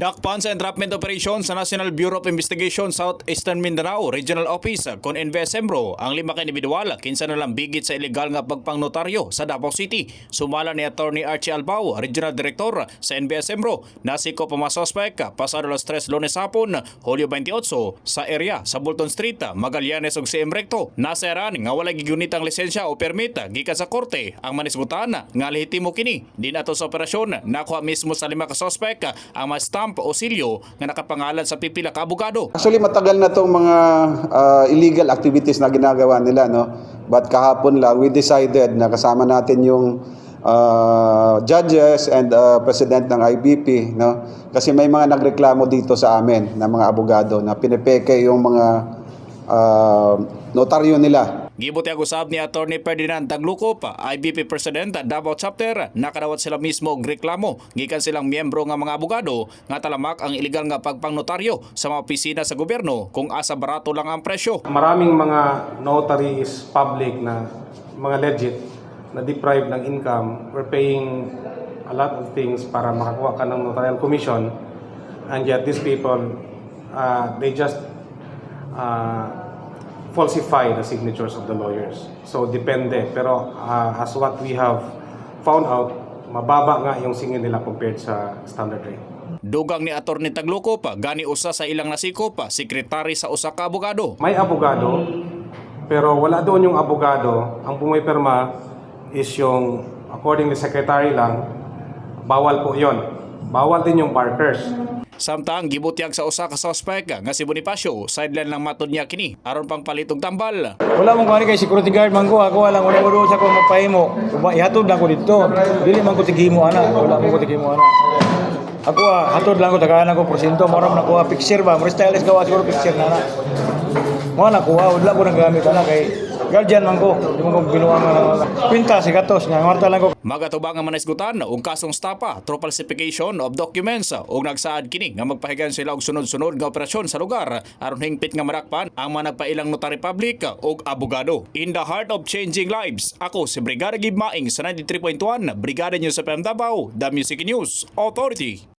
Dakpan sa entrapment operation sa National Bureau of Investigation Southeastern Mindanao Regional Office kon NBSMRO ang 5 ka individual kinsa na lang bigit sa ilegal nga pagpangnotaryo sa Davao City. Sumala ni Attorney Archie Albao, Regional Director sa NBSMRO, nasiko pa mga suspect pasado alas 3 Lunes hapon, Hulyo 28 sa area sa Bolton Street, Magallanes ug CM Recto. Naseran nga walay gigunitang lisensya o permit gikan sa korte ang manisgutan nga lehitimo kini. Din ato sa operasyon nakuha mismo sa 5 ka suspect ang mga stamp o silyo nga nakapangalan sa pipila ka abogado. Actually matagal na tong mga illegal activities na ginagawa nila, no? But kahapon lang we decided na kasama natin yung judges and president ng IBP, no? Kasi may mga nagreklamo dito sa amin na mga abogado na pinepeke yung mga notaryo nila. Gibuti ang usab ni Attorney Ferdinand Taglukop, IBP President Davao Chapter, nakadawat sila mismo og reklamo gikan silang miyembro nga mga abogado nga talamak ang iligal nga pagpangnotaryo sa mga opisina sa gobyerno kung asa barato lang ang presyo. Maraming mga notaries public na mga legit na deprived ng income, we're paying a lot of things para makakuha ka ng notarial commission, and yet these people they just falsify the signatures of the lawyers. So depende, pero as what we have found out, mababa nga yung singil nila compared sa standard rate. Dugang ni Attorney Taglukop, gani usa sa ilang nasikop, sekretary sa usa ka abogado. May abogado, pero wala doon yung abogado. Ang pumipirma is yung, according to secretary lang, bawal po yon. Bawal din yung barkers. Samtang gibutyag sa usa ka suspect nga si Bonifacio, sideline lang matud niya kini aron pang palitong tambal. Wala mong kani kay security guard man ko, ako lang wala mo sa ko magpahimo. Ihatod lang ko dito. Dili man ko tigimo ana, wala mo ko tigimo ana. Ako hatod lang ko tagahan ko porsyento, mo ram nakuha picture ba, mo stylist gawa siguro picture na na. Mo nakuha, wala ko nang gamit ana kay guardian man ko, di mo ko binuang kwinta si gatos nga marta lang ko. Magatubang nga manisgutan og kasong stapa, through falsification of documents ug nagsaad kini nga magpahigan sila og sunod-sunod nga operasyon sa lugar aron hingpit nga marakpan ang mga nagpailang notary public ug abogado. In the heart of changing lives, ako si Brigada Gib Maing sa 93.1 Brigada News FM Davao, The Music News Authority.